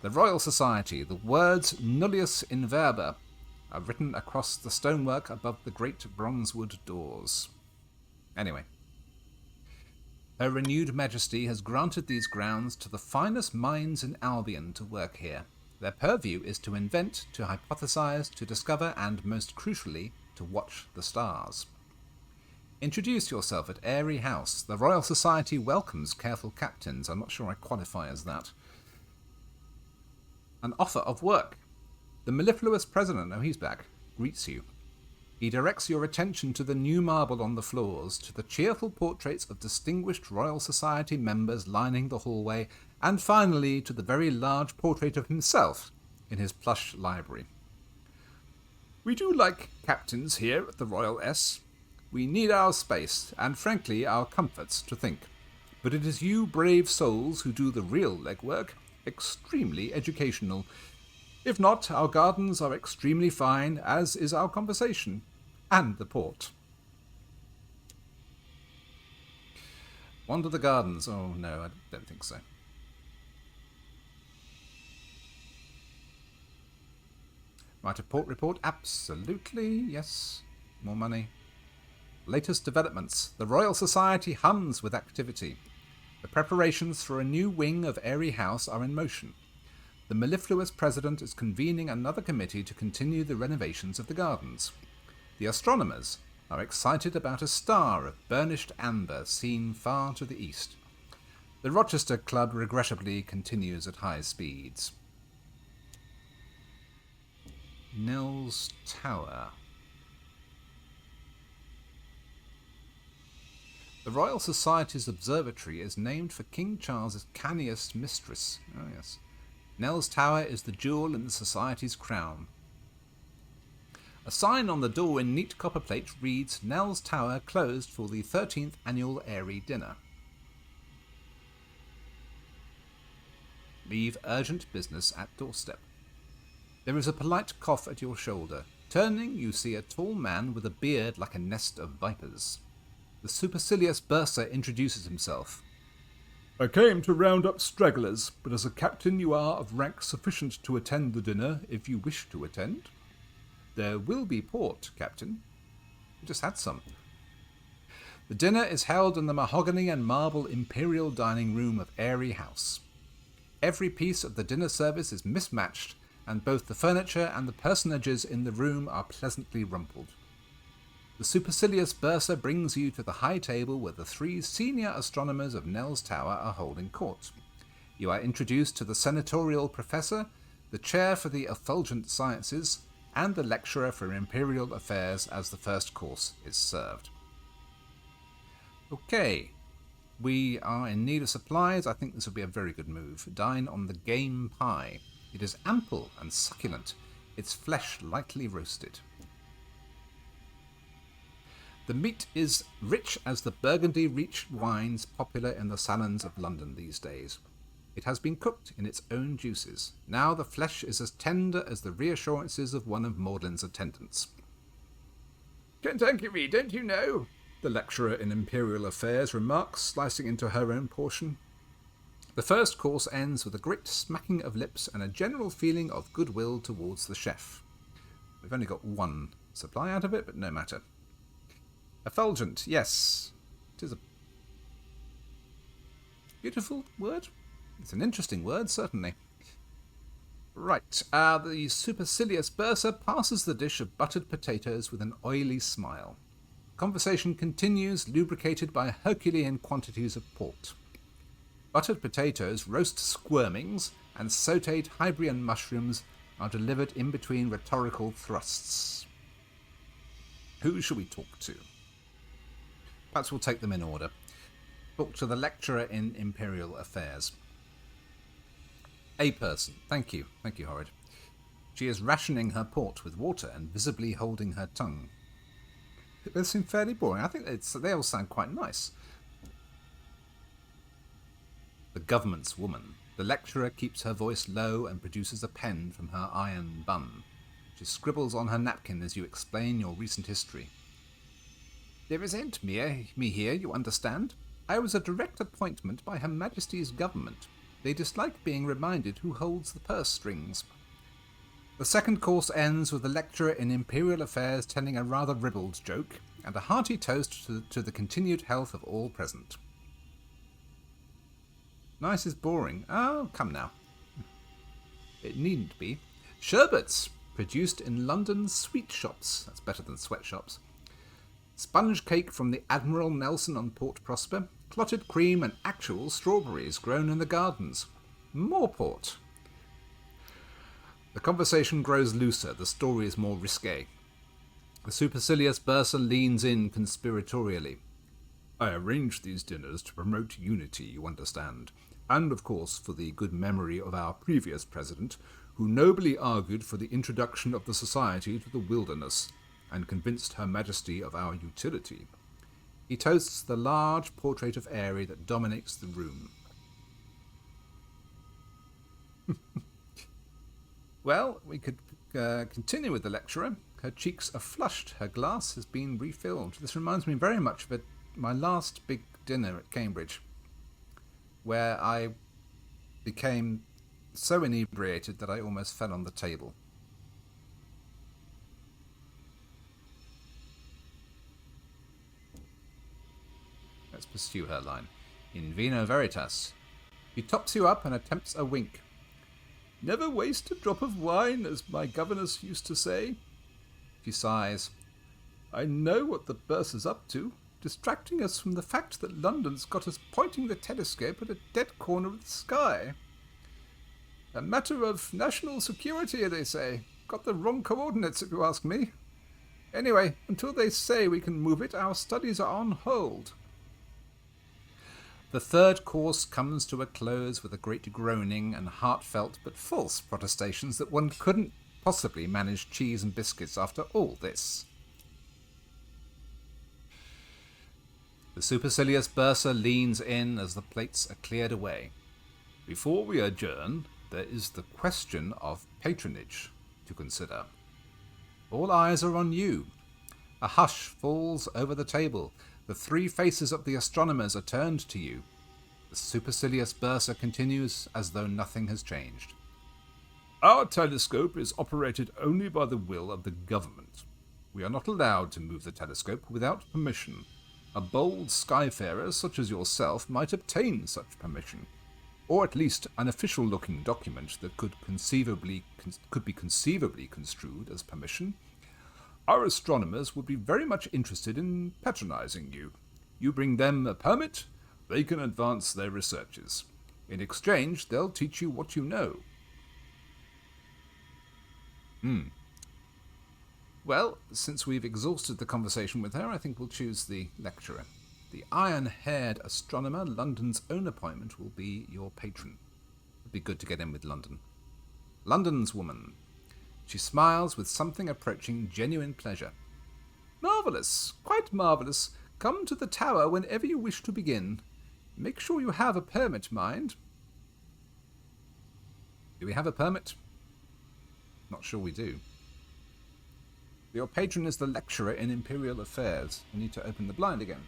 The Royal Society, the words nullius in verba, are written across the stonework above the great bronzewood doors. Anyway. Her renewed majesty has granted these grounds to the finest minds in Albion to work here. Their purview is to invent, to hypothesize, to discover, and, most crucially, to watch the stars. Introduce yourself at Airy House. The Royal Society welcomes careful captains. I'm not sure I qualify as that. An offer of work. The mellifluous president, oh he's back, greets you. He directs your attention to the new marble on the floors, to the cheerful portraits of distinguished Royal Society members lining the hallway, and finally to the very large portrait of himself in his plush library. We do like captains here at the Royal S. We need our space, and frankly our comforts, to think. But it is you brave souls who do the real legwork, extremely educational. If not, our gardens are extremely fine, as is our conversation, and the port. Wander the gardens. Oh no, I don't think so. Write a port report? Absolutely, yes. More money. Latest developments. The Royal Society hums with activity. The preparations for a new wing of Airy House are in motion. The mellifluous president is convening another committee to continue the renovations of the gardens. The astronomers are excited about a star of burnished amber seen far to the east. The Rochester Club regrettably continues at high speeds. Nell's Tower. The Royal Society's observatory is named for King Charles's canniest mistress. Oh yes. Nell's Tower is the jewel in the Society's crown. A sign on the door in neat copperplate reads, Nell's Tower closed for the 13th annual Airy Dinner. Leave urgent business at doorstep. There is a polite cough at your shoulder. Turning, you see a tall man with a beard like a nest of vipers. The supercilious bursar introduces himself. I came to round up stragglers, but as a captain you are of rank sufficient to attend the dinner, if you wish to attend. There will be port, Captain. We just had some. The dinner is held in the mahogany and marble imperial dining room of Airy House. Every piece of the dinner service is mismatched, and both the furniture and the personages in the room are pleasantly rumpled. The supercilious bursar brings you to the high table where the 3 senior astronomers of Nell's Tower are holding court. You are introduced to the senatorial professor, the chair for the effulgent sciences, and the lecturer for imperial affairs as the first course is served. Okay, we are in need of supplies. I think this will be a very good move. Dine on the game pie. It is ample and succulent, its flesh lightly roasted. The meat is rich as the Burgundy-reached wines popular in the salons of London these days. It has been cooked in its own juices. Now the flesh is as tender as the reassurances of one of Magdalen's attendants. Kentucky, don't you know? The lecturer in imperial affairs remarks, slicing into her own portion. The first course ends with a great smacking of lips and a general feeling of goodwill towards the chef. We've only got one supply out of it, but no matter. Effulgent, yes. It is a beautiful word. It's an interesting word, certainly. Right, the supercilious bursar passes the dish of buttered potatoes with an oily smile. Conversation continues, lubricated by Herculean quantities of port. Buttered potatoes, roast squirmings, and sautéed Hybrian mushrooms are delivered in between rhetorical thrusts. Who shall we talk to? Perhaps we'll take them in order. Talk to the lecturer in imperial affairs. A person. Thank you, Horrid. She is rationing her port with water and visibly holding her tongue. They seem fairly boring. I think they all sound quite nice. The government's woman. The lecturer keeps her voice low and produces a pen from her iron bun. She scribbles on her napkin as you explain your recent history. There isn't me here, you understand. I was a direct appointment by Her Majesty's government. They dislike being reminded who holds the purse strings. The second course ends with the lecturer in imperial affairs telling a rather ribald joke, and a hearty toast to the continued health of all present. Nice is boring. Oh, come now. It needn't be. Sherbets, produced in London's sweet shops. That's better than sweatshops. Sponge cake from the Admiral Nelson on Port Prosper. Clotted cream and actual strawberries grown in the gardens. More port. The conversation grows looser. The story is more risque. The supercilious bursar leans in conspiratorially. I arranged these dinners to promote unity, you understand. And, of course, for the good memory of our previous president, who nobly argued for the introduction of the society to the wilderness, and convinced Her Majesty of our utility. He toasts the large portrait of Airy that dominates the room. Well, we could continue with the lecturer. Her cheeks are flushed. Her glass has been refilled. This reminds me very much of my last big dinner at Cambridge, where I became so inebriated that I almost fell on the table. Let's pursue her line. In vino veritas. He tops you up and attempts a wink. Never waste a drop of wine, as my governess used to say. She sighs. I know what the bursar's up to, distracting us from the fact that London's got us pointing the telescope at a dead corner of the sky. A matter of national security, they say. Got the wrong coordinates, if you ask me. Anyway, until they say we can move it, our studies are on hold. The third course comes to a close with a great groaning and heartfelt but false protestations that one couldn't possibly manage cheese and biscuits after all this. The supercilious bursar leans in as the plates are cleared away. Before we adjourn, there is the question of patronage to consider. All eyes are on you. A hush falls over the table. The three faces of the astronomers are turned to you. The supercilious bursar continues as though nothing has changed. Our telescope is operated only by the will of the government. We are not allowed to move the telescope without permission. A bold skyfarer such as yourself might obtain such permission, or at least an official-looking document that could be conceivably construed as permission. Our astronomers would be very much interested in patronizing you. You bring them a permit, they can advance their researches. In exchange, they'll teach you what you know. Well, since we've exhausted the conversation with her, I think we'll choose the lecturer. The iron-haired astronomer, London's own appointment, will be your patron. It'd be good to get in with London. London's woman. She smiles with something approaching genuine pleasure. Marvellous, quite marvellous. Come to the tower whenever you wish to begin. Make sure you have a permit, mind. Do we have a permit? Not sure we do. Your patron is the lecturer in Imperial Affairs. You need to open the blind again.